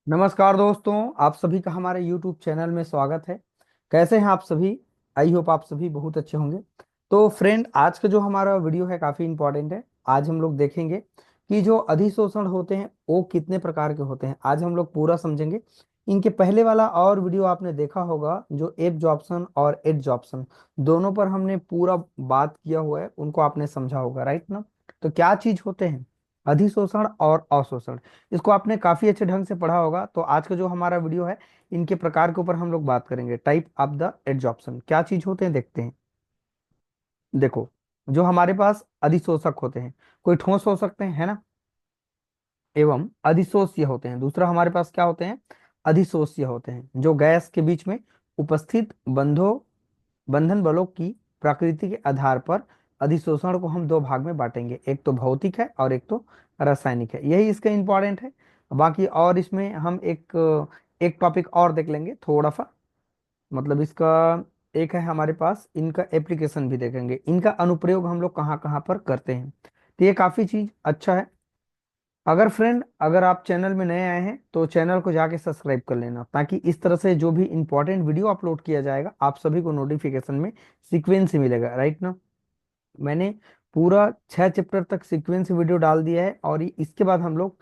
नमस्कार दोस्तों, आप सभी का हमारे YouTube चैनल में स्वागत है। कैसे हैं आप सभी? आई होप आप सभी बहुत अच्छे होंगे। तो फ्रेंड, आज का जो हमारा वीडियो है काफ़ी इंपॉर्टेंट है। आज हम लोग देखेंगे कि जो अधिशोषण होते हैं वो कितने प्रकार के होते हैं। आज हम लोग पूरा समझेंगे। इनके पहले वाला और वीडियो आपने देखा होगा, जो एब्जॉर्प्शन और एडजॉर्प्शन दोनों पर हमने पूरा बात किया हुआ है, उनको आपने समझा होगा, राइट ना? तो क्या चीज होते हैं अधिशोषण और अवशोषण? इसको आपने काफी अच्छे ढंग से पढ़ा होगा। तो आज का जो हमारा वीडियो है, इनके प्रकार के ऊपर हम लोग बात करेंगे। टाइप ऑफ द एडजॉर्प्शन क्या चीज होते हैं, देखते हैं। देखो, जो हमारे पास अधिशोषक होते हैं, कोई ठोस हो सकते हैं, है ना, एवं अधिशोष्य होते हैं। दूसरा हमारे पास क्या होते हैं? अधिशोष्य होते हैं, जो गैस के बीच में उपस्थित बंधन बलों की प्रकृति के आधार पर अधिशोषण को हम दो भाग में बांटेंगे। एक तो भौतिक है और एक तो रासायनिक है। यही इसका इंपॉर्टेंट है। बाकी और इसमें हम एक एक टॉपिक और देख लेंगे थोड़ा सा, मतलब इसका एक है हमारे पास, इनका एप्लीकेशन भी देखेंगे, इनका अनुप्रयोग हम लोग कहाँ कहाँ पर करते हैं। तो ये काफी चीज अच्छा है। अगर आप चैनल में नए आए हैं तो चैनल को जाके सब्सक्राइब कर लेना, ताकि इस तरह से जो भी इंपॉर्टेंट वीडियो अपलोड किया जाएगा आप सभी को नोटिफिकेशन में सीक्वेंस ही मिलेगा, राइट ना? मैंने पूरा 6 चैप्टर तक सीक्वेंस वीडियो डाल दिया है, और इसके बाद हम लोग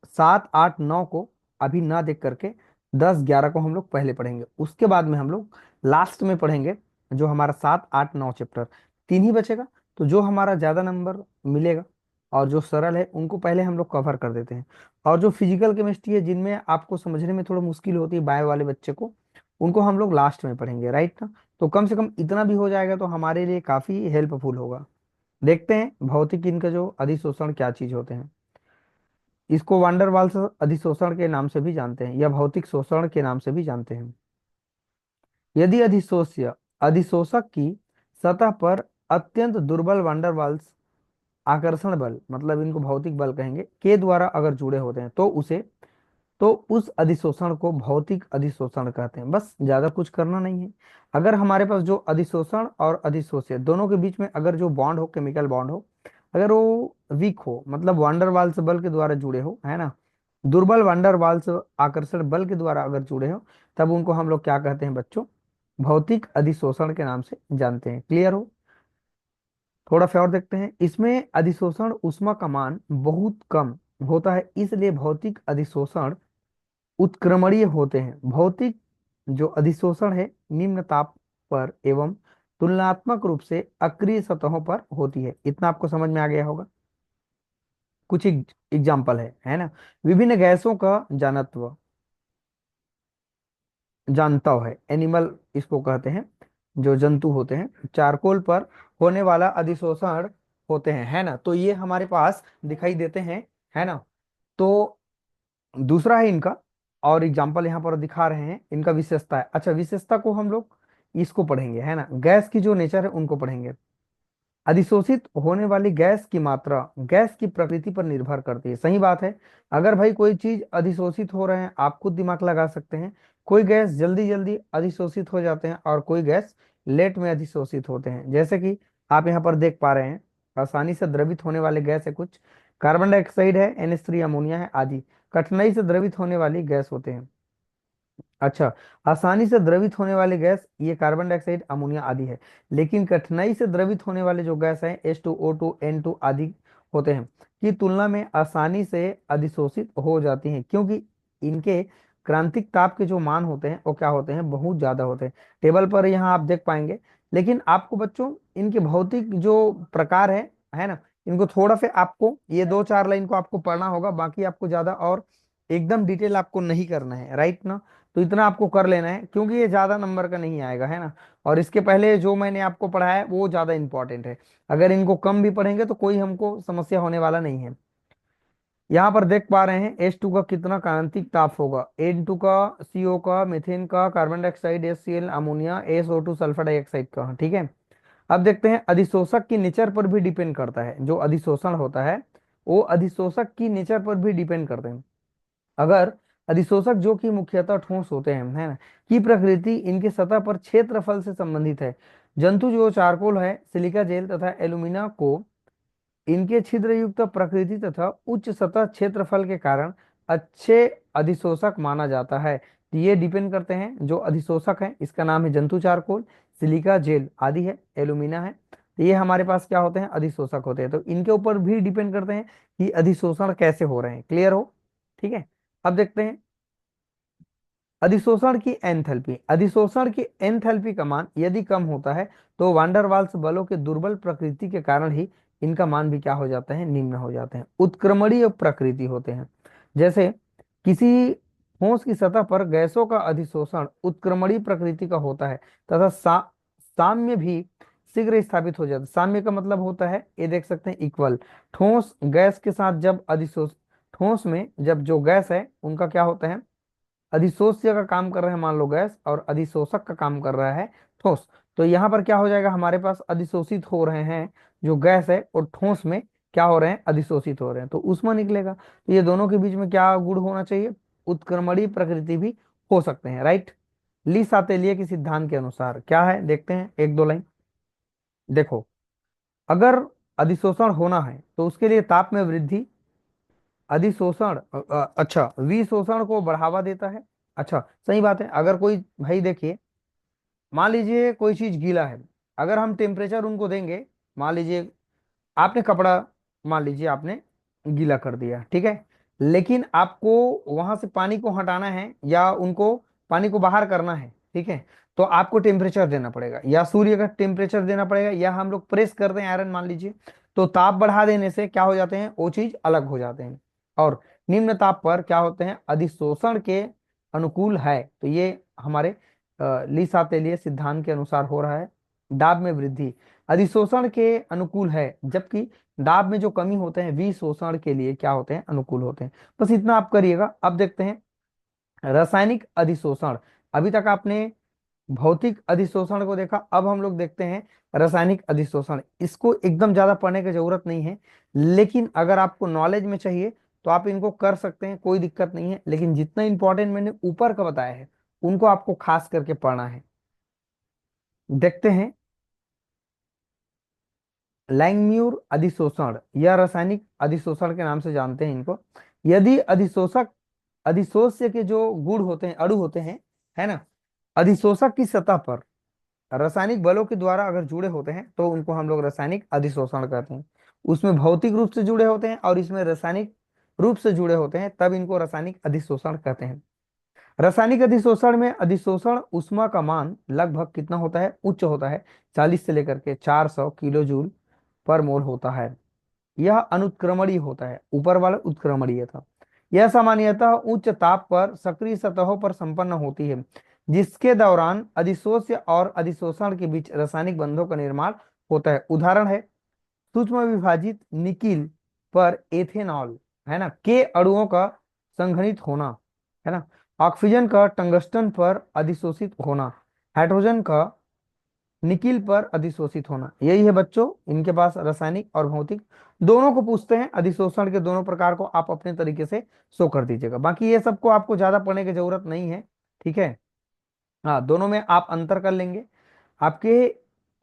7, 8, 9 को अभी ना देख करके 10, 11 को हम लोग पहले पढ़ेंगे। उसके बाद में हम लोग लास्ट में पढ़ेंगे जो हमारा 7, 8, 9 चैप्टर। तीन ही बचेगा। तो जो हमारा ज्यादा नंबर मिलेगा और जो सरल है उनको पहले हम लोग कवर कर देते हैं। और जो फिजिकल केमिस्ट्री है, जिनमें आपको समझने में थोड़ा मुश्किल होती है बायो वाले बच्चे को, उनको हम लोग लास्ट में पढ़ेंगे, राइट ना? तो कम से कम इतना भी हो जाएगा तो हमारे लिए काफी हेल्पफुल होगा। देखते हैं भौतिक इनका जो अधिशोषण क्या चीज होते हैं। इसको वांडर वाल्स अधिशोषण के नाम से भी जानते हैं, या भौतिक शोषण के नाम से भी जानते हैं। यदि अधिशोष्य अधिशोषक की सतह पर अत्यंत दुर्बल वांडर वाल्स आकर्षण बल, मतलब इनको भौतिक बल कहेंगे, के द्वारा अगर जुड़े होते हैं तो उस अधिशोषण को भौतिक अधिशोषण कहते हैं। बस ज्यादा कुछ करना नहीं है। अगर हमारे पास जो अधिशोषण और अधिशोष्य दोनों के बीच में अगर जो बॉन्ड हो, केमिकल बॉन्ड हो, अगर वो वीक हो, मतलब वांडर वाल्स बल के द्वारा जुड़े हो, है ना, दुर्बल वांडर वाल्स आकर्षण बल के द्वारा अगर जुड़े हो, तब उनको हम लोग क्या कहते हैं बच्चों? भौतिक अधिशोषण के नाम से जानते हैं। क्लियर हो? थोड़ा सा और देखते हैं। इसमें अधिशोषण ऊष्मा का मान बहुत कम होता है, इसलिए भौतिक अधिशोषण उत्क्रमणीय होते हैं। भौतिक जो अधिशोषण है निम्न ताप पर एवं तुलनात्मक रूप से अक्रिय सतहों पर होती है। इतना आपको समझ में आ गया होगा। कुछ एग्जाम्पल है ना? विभिन्न गैसों का जानत्व जानता है, एनिमल इसको कहते हैं, जो जंतु होते हैं। चारकोल पर होने वाला अधिशोषण होते हैं, है ना? तो ये हमारे पास दिखाई देते हैं, है ना? तो दूसरा है इनका, और एग्जाम्पल यहाँ पर दिखा रहे हैं, इनका विशेषता है। अच्छा, विशेषता को हम लोग इसको पढ़ेंगे, है ना? गैस की जो नेचर है उनको पढ़ेंगे। अधिशोषित होने वाली गैस की मात्रा गैस की प्रकृति पर निर्भर करती है। सही बात है। अगर भाई कोई चीज अधिशोषित हो रहे हैं, आप खुद दिमाग लगा सकते हैं। कोई गैस जल्दी जल्दी अधिशोषित हो जाते हैं और कोई गैस लेट में अधिशोषित होते हैं। जैसे कि आप यहाँ पर देख पा रहे हैं, आसानी से द्रवित होने वाले गैस है कुछ, कार्बन डाइऑक्साइड है, NH3 अमोनिया है आदि। कठिनाई से द्रवित होने वाली गैस होते हैं। अच्छा, आसानी से द्रवित होने वाले गैस ये कार्बन डाइऑक्साइड, अमोनिया आदि है। लेकिन कठिनाई से द्रवित होने वाले जो गैस हैं H2O2 N2 आदि होते हैं, की तुलना में आसानी से अधिशोषित हो जाती हैं, क्योंकि इनके क्रांतिक ताप के जो मान होते हैं वो क्या होते हैं? बहुत ज्यादा होते हैं। टेबल पर यहाँ आप देख पाएंगे। लेकिन आपको बच्चों इनके भौतिक जो प्रकार है ना, इनको थोड़ा सा आपको ये 2, 4 लाइन को आपको पढ़ना होगा। बाकी आपको ज्यादा और एकदम डिटेल आपको नहीं करना है, राइट ना? तो इतना आपको कर लेना है, क्योंकि ये ज्यादा नंबर का नहीं आएगा, है ना? और इसके पहले जो मैंने आपको पढ़ाया है वो ज्यादा इंपॉर्टेंट है। अगर इनको कम भी पढ़ेंगे तो कोई हमको समस्या होने वाला नहीं है। यहाँ पर देख पा रहे हैं H2 का कितना क्रांतिक ताप होगा, N2 का, CO का, मीथेन का, carbon dioxide HCl, ammonia, SO2 sulphur dioxide का। ठीक है। अब देखते हैं, अधिशोषक की नेचर पर भी डिपेंड करता है। जो अधिशोषण होता है वो अधिशोषक की नेचर पर भी डिपेंड करते हैं। अगर अधिशोषक जो कि मुख्यतः ठोस होते हैं, है ना, की प्रकृति इनके सतह पर क्षेत्रफल से संबंधित है। जंतु जो चारकोल है, सिलिका जेल तथा एल्यूमिना को इनके छिद्र युक्त प्रकृति तथा उच्च सतह क्षेत्रफल के कारण अच्छे अधिशोषक माना जाता है। तो ये डिपेंड करते हैं, जो अधिशोषक है इसका नाम है जंतु चारकोल, सिलिका जेल आदि है, एल्यूमिना है। तो ये हमारे पास क्या होते हैं, अधिशोषक होते हैं। तो इनके ऊपर भी डिपेंड करते हैं कि अधिशोषण कैसे हो रहे हैं। क्लियर हो? ठीक है। अब देखते हैं अधिशोषण की एंथैल्पी। अधिशोषण की एंथैल्पी का मान यदि कम होता है तो वांडर वाल्स बलों के दुर्बल प्रकृति के कारण ही इनका मान भी क्या हो जाता है, निम्न हो जाते हैं। उत्क्रमणीय प्रकृति होते हैं। जैसे किसी ठोस की सतह पर गैसों का अधिशोषण उत्क्रमणीय प्रकृति का होता है तथा साम्य भी शीघ्र स्थापित हो जाता है। साम्य का मतलब होता है, ये देख सकते हैं, इक्वल। ठोस गैस के साथ जब अधिशोष, ठोस में जब जो गैस है उनका क्या होता है, अधिशोष्य का काम कर रहा है मान लो गैस, और अधिशोषक का काम कर रहा है ठोस। तो यहाँ पर क्या हो जाएगा, हमारे पास अधिशोषित हो रहे हैं जो गैस है, और ठोस में क्या हो रहे हैं, अधिशोषित हो रहे हैं, तो ऊष्मा निकलेगा। तो ये दोनों के बीच में क्या गुण होना चाहिए, उत्क्रमणीय प्रकृति भी हो सकते हैं। राइट। ली सातेलिए के सिद्धांत के अनुसार क्या है, देखते हैं एक दो लाइन। देखो, अगर अधिशोषण होना है तो उसके लिए ताप में वृद्धि अधिशोषण अच्छा विशोषण को बढ़ावा देता है। अच्छा, सही बात है। अगर कोई, भाई देखिए, मान लीजिए कोई चीज गीला है, अगर हम टेम्परेचर उनको देंगे, मान लीजिए आपने कपड़ा, मान लीजिए आपने गीला कर दिया, ठीक है, लेकिन आपको वहां से पानी को हटाना है या उनको पानी को बाहर करना है, ठीक है, तो आपको टेम्परेचर देना पड़ेगा, या सूर्य का टेम्परेचर देना पड़ेगा, या हम लोग प्रेस करते हैं आयरन मान लीजिए, तो ताप बढ़ा देने से क्या हो जाते हैं, वो चीज अलग हो जाते हैं। और निम्न ताप पर क्या होते हैं, अधिशोषण के अनुकूल है। तो ये हमारे ली सातेलिय सिद्धांत के अनुसार हो रहा है। दाब में वृद्धि अधिशोषण के अनुकूल है, जबकि दाब में जो कमी होते हैं विशोषण के लिए क्या होते हैं, अनुकूल होते हैं। बस इतना आप करिएगा। अब देखते हैं रासायनिक अधिशोषण। अभी तक आपने भौतिक अधिशोषण को देखा, अब हम लोग देखते हैं रासायनिक अधिशोषण। इसको एकदम ज्यादा पढ़ने की जरूरत नहीं है, लेकिन अगर आपको नॉलेज में चाहिए तो आप इनको कर सकते हैं, कोई दिक्कत नहीं है। लेकिन जितना इंपॉर्टेंट मैंने ऊपर का बताया है उनको आपको खास करके पढ़ना है। देखते हैं लैंगम्यूर अधिशोषण या रासायनिक अधिशोषण के नाम से जानते हैं इनको। यदि अधिशोषक, अधिशोष्य के जो गुण होते हैं, अणु होते हैं, है ना, अधिशोषक की सतह पर रासायनिक बलों के द्वारा अगर जुड़े होते हैं तो उनको हम लोग रासायनिक अधिशोषण कहते हैं। उसमें भौतिक रूप से जुड़े होते हैं और इसमें रासायनिक रूप से जुड़े होते हैं, तब इनको रासायनिक अधिशोषण कहते हैं। रासायनिक अधिशोषण में अधिशोषण उष्मा का मान लगभग कितना होता है, उच्च होता है, 40 से लेकर के 400 किलो जूल पर मोल होता है। यह अनुत्क्रमणीय होता है, ऊपर वाला उत्क्रमणीय था। यह सामान्यतः उच्च ताप पर सक्रिय सतहों पर संपन्न होती है, जिसके दौरान अधिशोष्य और अधिशोषण के बीच रासायनिक बंधों का निर्माण होता है। उदाहरण है सूक्ष्म विभाजित निकिल पर एथेनॉल, है ना, के अणुओं का संघनित होना, है ना, ऑक्सीजन का टंगस्टन पर अधिशोषित होना, हाइड्रोजन का निकिल पर अधिशोषित होना। यही है बच्चों, इनके पास रासायनिक और भौतिक दोनों को पूछते हैं। अधिशोषण के दोनों प्रकार को आप अपने तरीके से शो कर दीजिएगा। बाकी ये सबको आपको ज्यादा पढ़ने की जरूरत नहीं है, ठीक है। हाँ, दोनों में आप अंतर कर लेंगे। आपके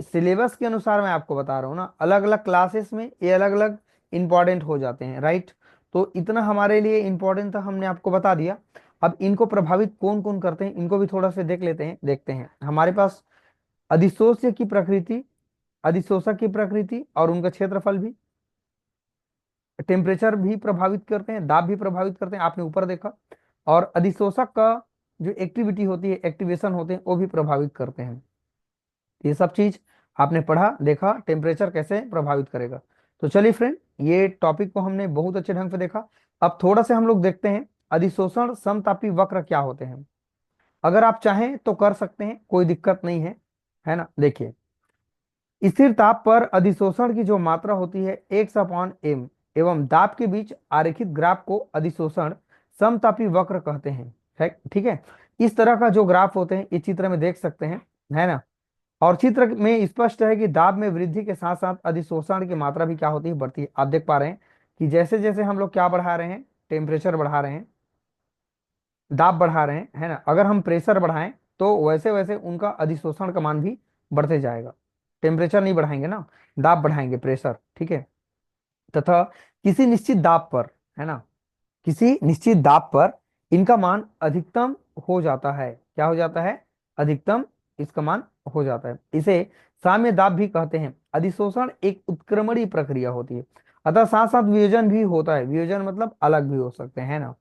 सिलेबस के अनुसार मैं आपको बता रहा हूँ ना, अलग अलग क्लासेस में ये अलग अलग इंपॉर्टेंट हो जाते हैं। राइट। तो इतना हमारे लिए इंपॉर्टेंट था, हमने आपको बता दिया। अब इनको प्रभावित कौन कौन करते हैं इनको भी थोड़ा सा देख लेते हैं, देखते हैं। हमारे पास अधिशोष्य की प्रकृति, अधिशोषक की प्रकृति और उनका क्षेत्रफल भी, टेम्परेचर भी प्रभावित करते हैं, दाब भी प्रभावित करते हैं, आपने ऊपर देखा। और अधिशोषक का जो एक्टिविटी होती है, एक्टिवेशन होते हैं, वो भी प्रभावित करते हैं। ये सब चीज आपने पढ़ा, देखा टेम्परेचर कैसे प्रभावित करेगा। तो चलिए फ्रेंड, ये टॉपिक को हमने बहुत अच्छे ढंग से देखा। अब थोड़ा से हम लोग देखते हैं अधिशोषण समतापी वक्र क्या होते हैं। अगर आप चाहें तो कर सकते हैं, कोई दिक्कत नहीं है ना। देखिए, स्थिर ताप पर अधिशोषण की जो मात्रा होती है x/m एवं दाब के बीच आरेखित ग्राफ को अधिशोषण समतापी वक्र कहते हैं, है ठीक है। इस तरह का जो ग्राफ होते हैं इस चित्र में देख सकते हैं, है ना। और चित्र में स्पष्ट है कि दाब में वृद्धि के साथ साथ अधिशोषण की मात्रा भी क्या होती है, बढ़ती है। आप देख पा रहे हैं कि जैसे जैसे हम लोग क्या बढ़ा रहे हैं, टेम्परेचर बढ़ा रहे हैं, दाब बढ़ा रहे हैं, है ना, अगर हम प्रेशर बढ़ाएं तो वैसे वैसे उनका अधिशोषण का मान भी बढ़ते जाएगा। टेम्परेचर नहीं बढ़ाएंगे ना, दाब बढ़ाएंगे, प्रेशर, ठीक है। तथा किसी निश्चित दाब पर, है ना, किसी निश्चित दाब पर इनका मान अधिकतम हो जाता है। क्या हो जाता है? अधिकतम इसका मान हो जाता है। इसे साम्य दाब भी कहते हैं। अधिशोषण एक उत्क्रमणीय प्रक्रिया होती है, अतः साथ साथ वियोजन भी होता है। वियोजन मतलब अलग भी हो सकते हैं, है ना।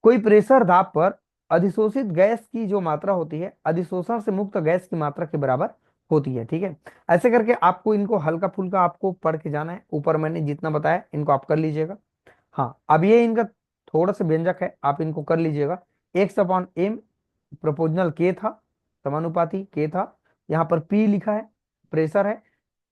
कोई प्रेशर दाब पर अधिशोषित गैस की जो मात्रा होती है अधिशोषण से मुक्त गैस की मात्रा के बराबर होती है। ठीक है, ऐसे करके आपको इनको हल्का फुल्का आपको पढ़ के जाना है। ऊपर मैंने जितना बताया इनको आप कर लीजिएगा। हाँ, अब ये इनका थोड़ा सा व्यंजक है, आप इनको कर लीजिएगा। एक्स अपॉन एम प्रोपोर्शनल के था, समानुपाती के था। यहाँ पर पी लिखा है, प्रेशर है।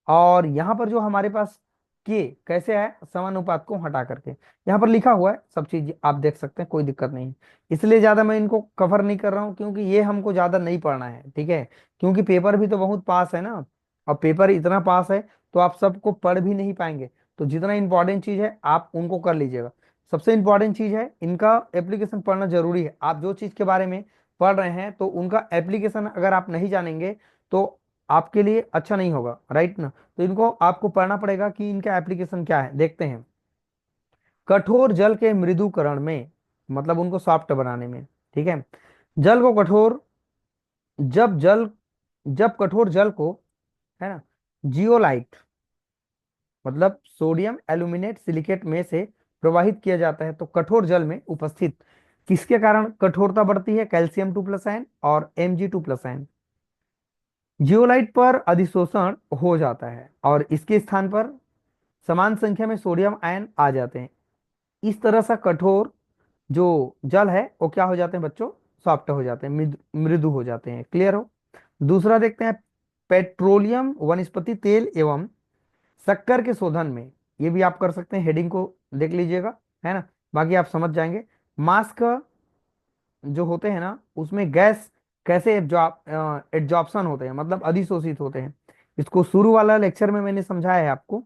और यहाँ पर जो हमारे पास के कैसे है, समानुपात को हटा करके यहाँ पर लिखा हुआ है, सब चीज आप देख सकते हैं, कोई दिक्कत नहीं है। इसलिए ज्यादा मैं इनको कवर नहीं कर रहा हूँ, क्योंकि ये हमको ज्यादा नहीं पढ़ना है। ठीक है, क्योंकि पेपर भी तो बहुत पास है ना, और पेपर इतना पास है तो आप सबको पढ़ भी नहीं पाएंगे। तो जितना इंपॉर्टेंट चीज है आप उनको कर लीजिएगा। सबसे इंपॉर्टेंट चीज है इनका एप्लीकेशन पढ़ना जरूरी है। आप जो चीज के बारे में पढ़ रहे हैं तो उनका एप्लीकेशन अगर आप नहीं जानेंगे तो आपके लिए अच्छा नहीं होगा, राइट ना। तो इनको आपको पढ़ना पड़ेगा कि इनका एप्लीकेशन क्या है। देखते हैं, कठोर जल के मृदुकरण में, मतलब उनको सॉफ्ट बनाने में। ठीक है, जल को कठोर, जब जल जब कठोर जल को, है ना, जियोलाइट मतलब सोडियम एल्यूमिनेट सिलिकेट में से प्रवाहित किया जाता है तो कठोर जल में उपस्थित किसके कारण कठोरता बढ़ती है? कैल्शियम 2+ आयन और Mg2+आयन। जियोलाइट पर अधिशोषण हो जाता है और इसके स्थान पर समान संख्या में सोडियम आयन आ जाते हैं। इस तरह से कठोर जो जल है वो क्या हो जाते हैं बच्चों? सॉफ्ट हो जाते हैं, मृदु हो जाते हैं। क्लियर हो? दूसरा देखते हैं, पेट्रोलियम वनस्पति तेल एवं शक्कर के शोधन में। ये भी आप कर सकते हैं, हेडिंग को देख लीजिएगा, है ना, बाकी आप समझ जाएंगे। मास्क जो होते हैं ना उसमें गैस कैसे एब्जॉर्प्शन होते हैं, मतलब अधिशोषित होते हैं। इसको शुरू वाला लेक्चर में मैंने समझाया है आपको,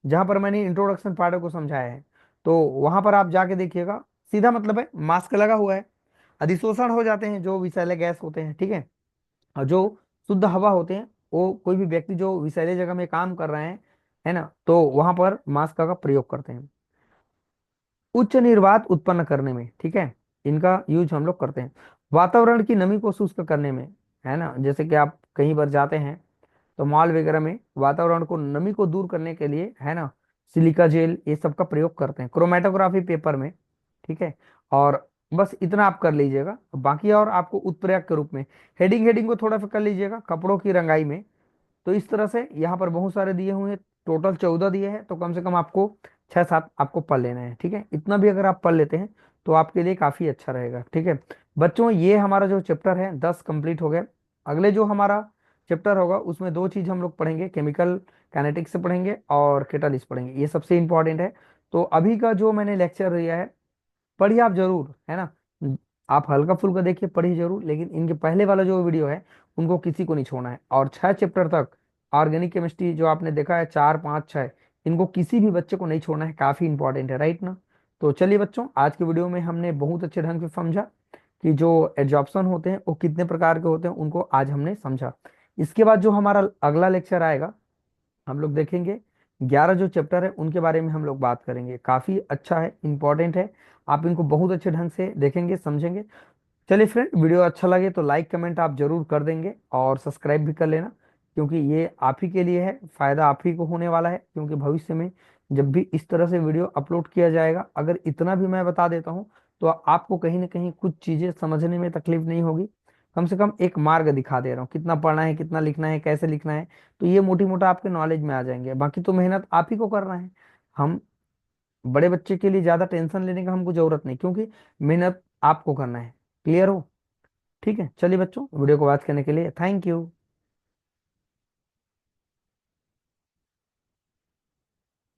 जहां पर मैंने इंट्रोडक्शन पार्ट को समझाया है। तो वहां पर आप जाके देखिएगा। सीधा मतलब है मास्क लगा हुआ है, अधिशोषण हो जाते हैं जो विषैले गैस होते हैं। ठीक है, और जो शुद्ध हवा होते हैं, वो कोई भी व्यक्ति जो विषैले जगह में काम कर रहे हैं, है ना, तो वहां पर मास्क का प्रयोग करते हैं उच्च निर्वात उत्पन्न करने में। ठीक है, इनका यूज हम लोग करते हैं वातावरण की नमी को शुष्क करने में, है ना। जैसे कि आप कहीं पर जाते हैं तो मॉल वगैरह में वातावरण को नमी को दूर करने के लिए, है ना, सिलिका जेल ये सब का प्रयोग करते हैं क्रोमेटोग्राफी पेपर में। ठीक है, और बस इतना आप कर लीजिएगा। बाकी और आपको उत्प्रेरक के रूप में हेडिंग को थोड़ा सा कर लीजिएगा, कपड़ों की रंगाई में। तो इस तरह से यहाँ पर बहुत सारे दिए हुए हैं, टोटल 14 दिए हैं, तो कम से कम आपको 6-7 आपको पढ़ लेना है। ठीक है, इतना भी अगर आप पढ़ लेते हैं तो आपके लिए काफी अच्छा रहेगा। ठीक है बच्चों, ये हमारा जो चैप्टर है 10 कंप्लीट हो गया। अगले जो हमारा चैप्टर होगा उसमें दो चीज हम लोग पढ़ेंगे, केमिकल काइनेटिक्स से पढ़ेंगे और कैटालिस्ट पढ़ेंगे, ये सबसे इंपॉर्टेंट है। तो अभी का जो मैंने लेक्चर दिया है पढ़िए आप जरूर, है ना। आप हल्का फुल्का देखिए, पढ़िए जरूर, लेकिन इनके पहले वाला जो वीडियो है उनको किसी को नहीं छोड़ना है। और 6 चैप्टर तक ऑर्गेनिक केमिस्ट्री जो आपने देखा है 4, 5, 6, इनको किसी भी बच्चे को नहीं छोड़ना है, काफी इंपॉर्टेंट है, राइट ना। तो चलिए बच्चों, आज के वीडियो में हमने बहुत अच्छे ढंग से समझा कि जो एड्जॉर्प्शन होते हैं वो कितने प्रकार के होते हैं, उनको आज हमने समझा। इसके बाद जो हमारा अगला लेक्चर आएगा हम लोग देखेंगे 11 जो चैप्टर है उनके बारे में हम लोग बात करेंगे। काफी अच्छा है, इंपॉर्टेंट है, आप इनको बहुत अच्छे ढंग से देखेंगे समझेंगे। चलिए फ्रेंड, वीडियो अच्छा लगे तो लाइक कमेंट आप जरूर कर देंगे और सब्सक्राइब भी कर लेना, क्योंकि ये आप ही के लिए है, फायदा आप ही को होने वाला है। क्योंकि भविष्य में जब भी इस तरह से वीडियो अपलोड किया जाएगा, अगर इतना भी मैं बता देता हूँ तो आपको कहीं ना कहीं कुछ चीजें समझने में तकलीफ नहीं होगी। कम से कम एक मार्ग दिखा दे रहा हूँ, कितना पढ़ना है, कितना लिखना है, कैसे लिखना है, तो ये मोटी मोटा आपके नॉलेज में आ जाएंगे। बाकी तो मेहनत आप ही को करना है। हम बड़े बच्चे के लिए ज्यादा टेंशन लेने का हमको जरूरत नहीं, क्योंकि मेहनत आपको करना है। क्लियर हो? ठीक है, चलिए बच्चों, वीडियो को वॉच करने के लिए थैंक यू।